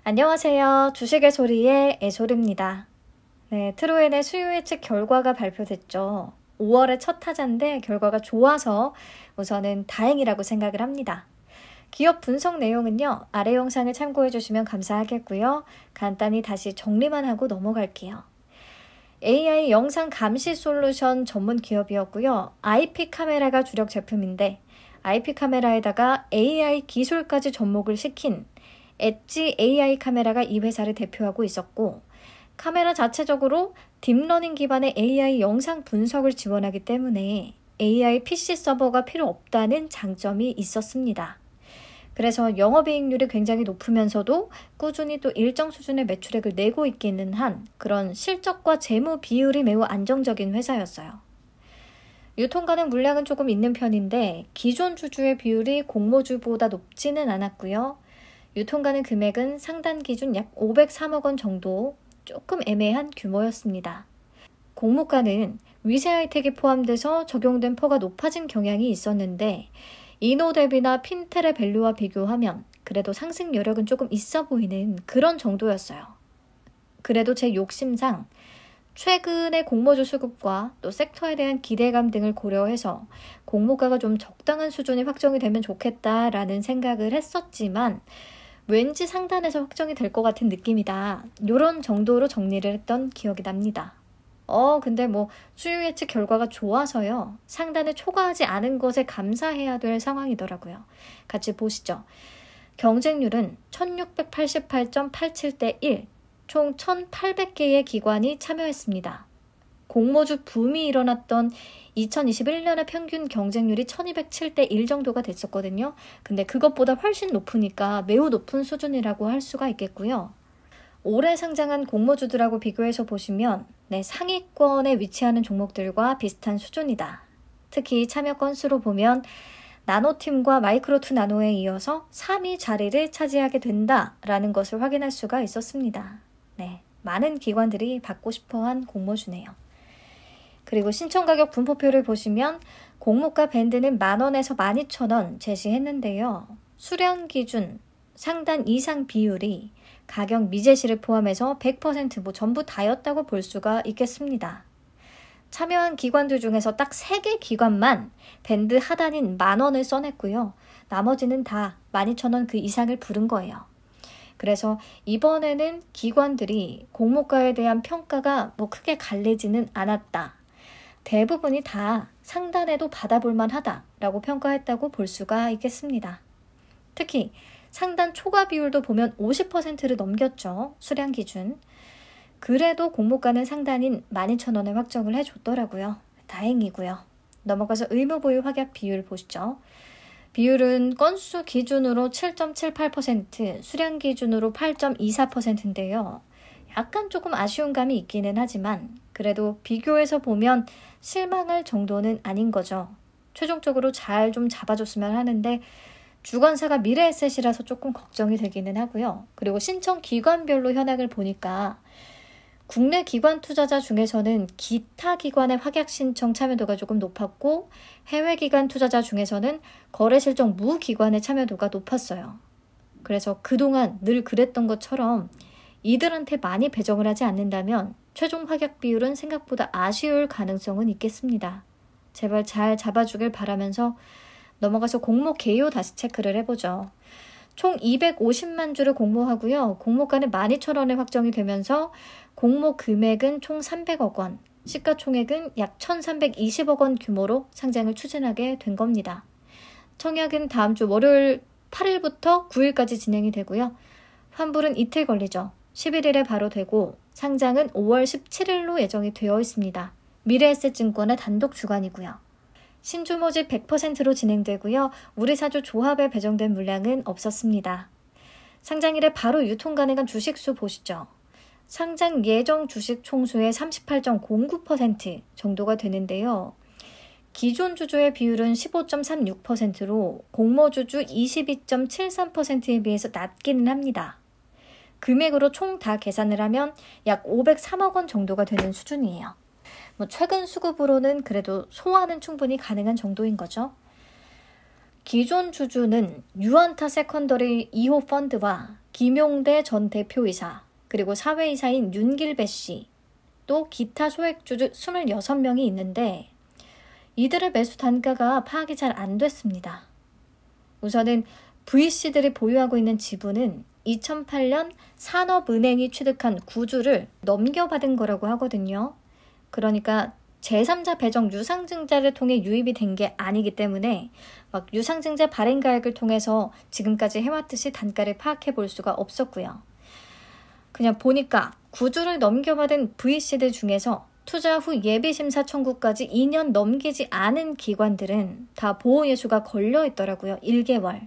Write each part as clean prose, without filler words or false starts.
안녕하세요. 주식의 소리의 애솔입니다. 네, 트로엔의 수요 예측 결과가 발표됐죠. 5월의 첫 타자인데 결과가 좋아서 우선은 다행이라고 생각을 합니다. 기업 분석 내용은요, 아래 영상을 참고해 주시면 감사하겠고요. 간단히 다시 정리만 하고 넘어갈게요. AI 영상 감시 솔루션 전문 기업이었고요. IP 카메라가 주력 제품인데 IP 카메라에다가 AI 기술까지 접목을 시킨 엣지 AI 카메라가 이 회사를 대표하고 있었고, 카메라 자체적으로 딥러닝 기반의 AI 영상 분석을 지원하기 때문에 AI PC 서버가 필요 없다는 장점이 있었습니다. 그래서 영업이익률이 굉장히 높으면서도 꾸준히 또 일정 수준의 매출액을 내고 있기는 한 그런 실적과 재무 비율이 매우 안정적인 회사였어요. 유통가능 물량은 조금 있는 편인데 기존 주주의 비율이 공모주보다 높지는 않았고요. 유통가능 금액은 상단 기준 약 503억 원 정도, 조금 애매한 규모였습니다. 공모가는 위세 혜택이 포함돼서 적용된 퍼가 높아진 경향이 있었는데 이노뎁이나 핀텔의 밸류와 비교하면 그래도 상승 여력은 조금 있어 보이는 그런 정도였어요. 그래도 제 욕심상 최근의 공모주 수급과 또 섹터에 대한 기대감 등을 고려해서 공모가가 좀 적당한 수준이 확정이 되면 좋겠다라는 생각을 했었지만 왠지 상단에서 확정이 될 것 같은 느낌이다. 이런 정도로 정리를 했던 기억이 납니다. 근데 수요 예측 결과가 좋아서요. 상단을 초과하지 않은 것에 감사해야 될 상황이더라고요. 같이 보시죠. 경쟁률은 1688.87대 1, 총 1800개의 기관이 참여했습니다. 공모주 붐이 일어났던 2021년의 평균 경쟁률이 1207대 1 정도가 됐었거든요. 근데 그것보다 훨씬 높으니까 매우 높은 수준이라고 할 수가 있겠고요. 올해 상장한 공모주들하고 비교해서 보시면 상위권에 위치하는 종목들과 비슷한 수준이다. 특히 참여 건수로 보면 나노팀과 마이크로2나노에 이어서 3위 자리를 차지하게 된다라는 것을 확인할 수가 있었습니다. 많은 기관들이 받고 싶어한 공모주네요. 그리고 신청가격 분포표를 보시면 공모가 밴드는 10,000원에서 12,000원 제시했는데요. 수량 기준 상단 이상 비율이 가격 미제시를 포함해서 100% 전부 다였다고 볼 수가 있겠습니다. 참여한 기관들 중에서 딱 3개 기관만 밴드 하단인 10,000원을 써냈고요. 나머지는 다 12,000원 그 이상을 부른 거예요. 그래서 이번에는 기관들이 공모가에 대한 평가가 크게 갈리지는 않았다. 대부분이 다 상단에도 받아볼 만하다라고 평가했다고 볼 수가 있겠습니다. 특히 상단 초과 비율도 보면 50%를 넘겼죠. 수량 기준. 그래도 공모가는 상단인 12,000원에 확정을 해줬더라고요. 다행이고요. 넘어가서 의무보유 확약 비율 보시죠. 비율은 건수 기준으로 7.78%, 수량 기준으로 8.24%인데요. 약간 조금 아쉬운 감이 있기는 하지만 그래도 비교해서 보면 실망할 정도는 아닌 거죠. 최종적으로 잘 좀 잡아줬으면 하는데 주관사가 미래에셋이라서 조금 걱정이 되기는 하고요. 그리고 신청 기관별로 현황을 보니까 국내 기관 투자자 중에서는 기타 기관의 확약 신청 참여도가 조금 높았고 해외 기관 투자자 중에서는 거래 실적 무기관의 참여도가 높았어요. 그래서 그동안 늘 그랬던 것처럼 이들한테 많이 배정을 하지 않는다면 최종 확약 비율은 생각보다 아쉬울 가능성은 있겠습니다. 제발 잘 잡아주길 바라면서 넘어가서 공모 개요 다시 체크를 해보죠. 총 250만 주를 공모하고요. 공모가는 12,000원에 확정이 되면서 공모 금액은 총 300억 원, 시가총액은 약 1,320억 원 규모로 상장을 추진하게 된 겁니다. 청약은 다음 주 월요일 8일부터 9일까지 진행이 되고요. 환불은 이틀 걸리죠. 11일에 바로 되고 상장은 5월 17일로 예정이 되어 있습니다. 미래에셋증권의 단독 주관이고요. 신주 모집 100%로 진행되고요. 우리사주 조합에 배정된 물량은 없었습니다. 상장일에 바로 유통 가능한 주식수 보시죠. 상장 예정 주식 총수의 38.09% 정도가 되는데요. 기존 주주의 비율은 15.36%로 공모주주 22.73%에 비해서 낮기는 합니다. 금액으로 총 다 계산을 하면 약 503억 원 정도가 되는 수준이에요. 최근 수급으로는 그래도 소화는 충분히 가능한 정도인 거죠. 기존 주주는 유안타 세컨더리 2호 펀드와 김용대 전 대표이사, 그리고 사회이사인 윤길배 씨, 또 기타 소액주주 26명이 있는데 이들의 매수 단가가 파악이 잘 안 됐습니다. 우선은 VC들이 보유하고 있는 지분은 2008년 산업은행이 취득한 구주를 넘겨받은 거라고 하거든요. 그러니까 제3자 배정 유상증자를 통해 유입이 된 게 아니기 때문에 막 유상증자 발행가액을 통해서 지금까지 해왔듯이 단가를 파악해 볼 수가 없었고요. 그냥 보니까 구주를 넘겨받은 VC들 중에서 투자 후 예비심사 청구까지 2년 넘기지 않은 기관들은 다 보호예수가 걸려 있더라고요. 1개월.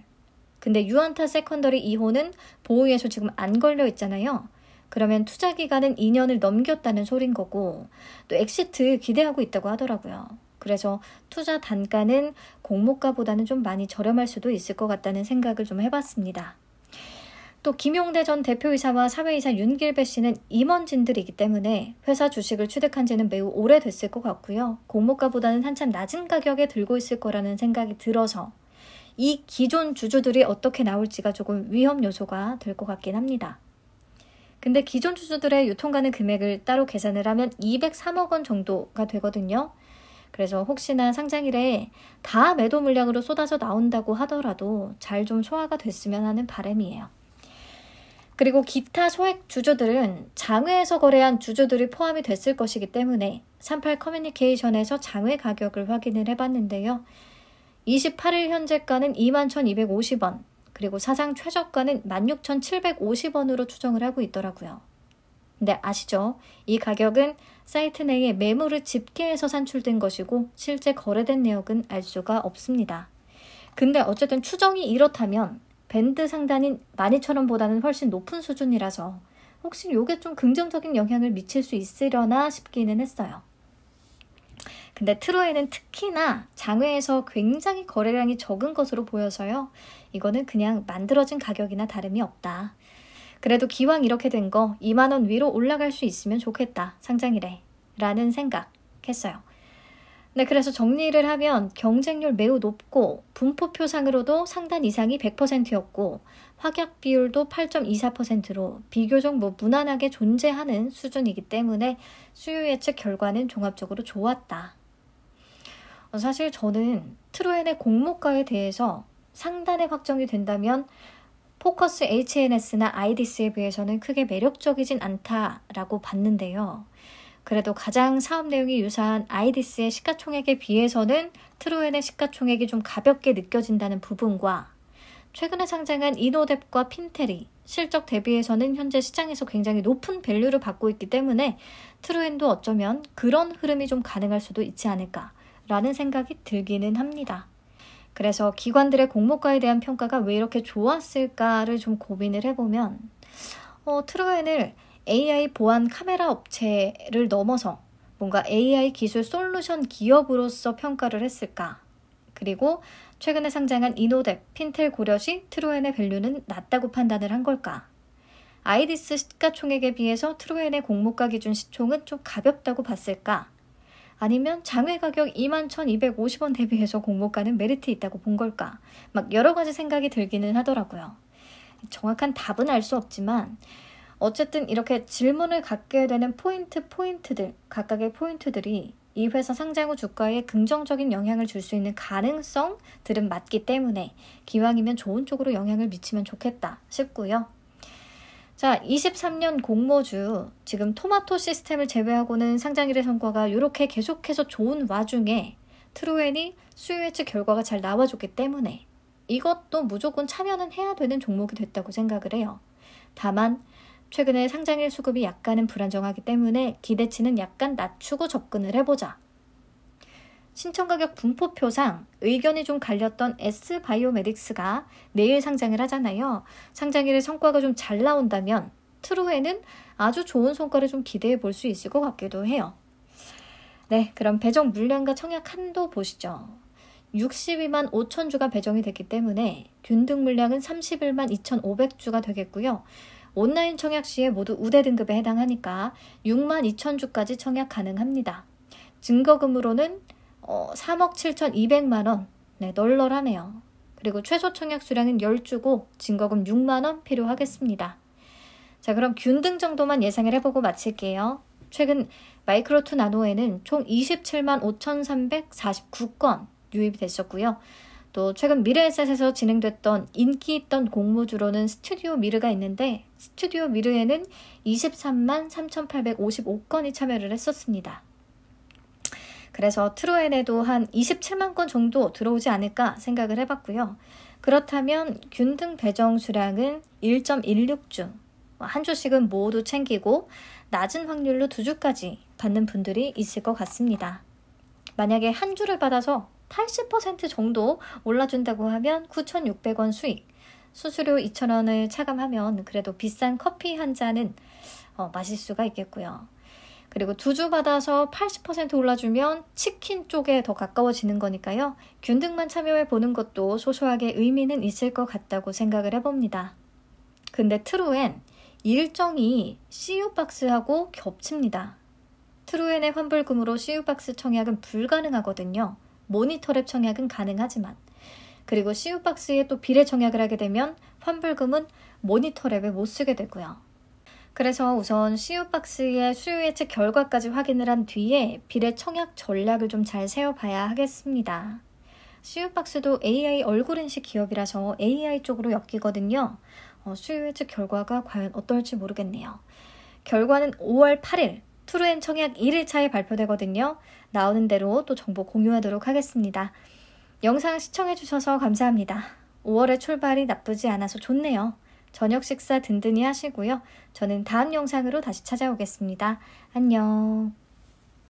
근데 유안타 세컨더리 2호는 보호예수 지금 안 걸려 있잖아요. 그러면 투자 기간은 2년을 넘겼다는 소린 거고 또 엑시트 기대하고 있다고 하더라고요. 그래서 투자 단가는 공모가보다는 좀 많이 저렴할 수도 있을 것 같다는 생각을 좀 해봤습니다. 또 김용대 전 대표이사와 사회이사 윤길배 씨는 임원진들이기 때문에 회사 주식을 취득한 지는 매우 오래됐을 것 같고요. 공모가보다는 한참 낮은 가격에 들고 있을 거라는 생각이 들어서 이 기존 주주들이 어떻게 나올지가 조금 위험 요소가 될 것 같긴 합니다. 근데 기존 주주들의 유통가능 금액을 따로 계산을 하면 203억 원 정도가 되거든요. 그래서 혹시나 상장일에 다 매도 물량으로 쏟아져 나온다고 하더라도 잘 좀 소화가 됐으면 하는 바람이에요. 그리고 기타 소액 주주들은 장외에서 거래한 주주들이 포함이 됐을 것이기 때문에 38 커뮤니케이션에서 장외 가격을 확인을 해봤는데요. 28일 현재가는 21,250원, 그리고 사상 최저가는 16,750원으로 추정을 하고 있더라고요. 근데 아시죠? 이 가격은 사이트 내에 매물을 집계해서 산출된 것이고 실제 거래된 내역은 알 수가 없습니다. 근데 어쨌든 추정이 이렇다면 밴드 상단인 12,000원보다는 훨씬 높은 수준이라서 혹시 이게 좀 긍정적인 영향을 미칠 수 있으려나 싶기는 했어요. 근데 트로에는 특히나 장외에서 굉장히 거래량이 적은 것으로 보여서요. 이거는 그냥 만들어진 가격이나 다름이 없다. 그래도 기왕 이렇게 된 거 2만 원 위로 올라갈 수 있으면 좋겠다. 상장일에. 라는 생각했어요. 네, 그래서 정리를 하면 경쟁률 매우 높고 분포표상으로도 상단 이상이 100%였고 확약 비율도 8.24%로 비교적 무난하게 존재하는 수준이기 때문에 수요 예측 결과는 종합적으로 좋았다. 사실 저는 트로엔의 공모가에 대해서 상단에 확정이 된다면 포커스 HNS나 아이디스에 비해서는 크게 매력적이진 않다라고 봤는데요. 그래도 가장 사업 내용이 유사한 아이디스의 시가총액에 비해서는 트로엔의 시가총액이 좀 가볍게 느껴진다는 부분과 최근에 상장한 이노뎁과 핀텔이 실적 대비해서는 현재 시장에서 굉장히 높은 밸류를 받고 있기 때문에 트로엔도 어쩌면 그런 흐름이 좀 가능할 수도 있지 않을까라는 생각이 들기는 합니다. 그래서 기관들의 공모가에 대한 평가가 왜 이렇게 좋았을까를 좀 고민을 해보면 트로엔을 AI 보안 카메라 업체를 넘어서 뭔가 AI 기술 솔루션 기업으로서 평가를 했을까? 그리고 최근에 상장한 이노뎁, 핀텔 고려시 트로엔의 밸류는 낮다고 판단을 한 걸까? 아이디스 시가총액에 비해서 트로엔의 공모가 기준 시총은 좀 가볍다고 봤을까? 아니면 장외 가격 21,250원 대비해서 공모가는 메리트 있다고 본 걸까? 막 여러 가지 생각이 들기는 하더라고요. 정확한 답은 알 수 없지만 어쨌든 이렇게 질문을 갖게 되는 포인트들, 각각의 포인트들이 이 회사 상장 후 주가에 긍정적인 영향을 줄 수 있는 가능성들은 맞기 때문에 기왕이면 좋은 쪽으로 영향을 미치면 좋겠다 싶고요. 자, 23년 공모주, 지금 토마토 시스템을 제외하고는 상장일의 성과가 이렇게 계속해서 좋은 와중에 트로엔이 수요 예측 결과가 잘 나와줬기 때문에 이것도 무조건 참여는 해야 되는 종목이 됐다고 생각을 해요. 다만 최근에 상장일 수급이 약간은 불안정하기 때문에 기대치는 약간 낮추고 접근을 해보자. 신청가격 분포표상 의견이 좀 갈렸던 S바이오메딕스가 내일 상장을 하잖아요. 상장일의 성과가 좀 잘 나온다면 트루에는 아주 좋은 성과를 좀 기대해 볼 수 있을 것 같기도 해요. 네, 그럼 배정 물량과 청약 한도 보시죠. 62만 5천 주가 배정이 됐기 때문에 균등 물량은 31만 2,500주가 되겠고요. 온라인 청약 시에 모두 우대 등급에 해당하니까 6만 2천 주까지 청약 가능합니다. 증거금으로는 3억 7,200만 원, 네, 널널하네요. 그리고 최소 청약 수량은 10주고 증거금 6만 원 필요하겠습니다. 자, 그럼 균등 정도만 예상을 해보고 마칠게요. 최근 마이크로2 나노에는 총 27만 5,349건 유입이 됐었고요. 또 최근 미르에셋에서 진행됐던 인기 있던 공모주로는 스튜디오 미르가 있는데 스튜디오 미르에는 23만 3,855건이 참여를 했었습니다. 그래서 트루엔에도 한 27만 건 정도 들어오지 않을까 생각을 해봤고요. 그렇다면 균등 배정 수량은 1.16주, 한 주씩은 모두 챙기고 낮은 확률로 2주까지 받는 분들이 있을 것 같습니다. 만약에 한 주를 받아서 80% 정도 올라준다고 하면 9,600원 수익, 수수료 2,000원을 차감하면 그래도 비싼 커피 한 잔은 마실 수가 있겠고요. 그리고 2주 받아서 80% 올라주면 치킨 쪽에 더 가까워지는 거니까요. 균등만 참여해 보는 것도 소소하게 의미는 있을 것 같다고 생각을 해봅니다. 근데 트루엔 일정이 CU박스하고 겹칩니다. 트루엔의 환불금으로 CU박스 청약은 불가능하거든요. 모니터랩 청약은 가능하지만. 그리고 CU박스에 또 비례 청약을 하게 되면 환불금은 모니터랩에 못 쓰게 되고요. 그래서 우선 CU박스의 수요 예측 결과까지 확인을 한 뒤에 비례 청약 전략을 좀 잘 세워봐야 하겠습니다. CU박스도 AI 얼굴 인식 기업이라서 AI 쪽으로 엮이거든요. 수요 예측 결과가 과연 어떨지 모르겠네요. 결과는 5월 8일 트루엔 청약 1일차에 발표되거든요. 나오는 대로 또 정보 공유하도록 하겠습니다. 영상 시청해주셔서 감사합니다. 5월의 출발이 나쁘지 않아서 좋네요. 저녁 식사 든든히 하시고요. 저는 다음 영상으로 다시 찾아오겠습니다. 안녕.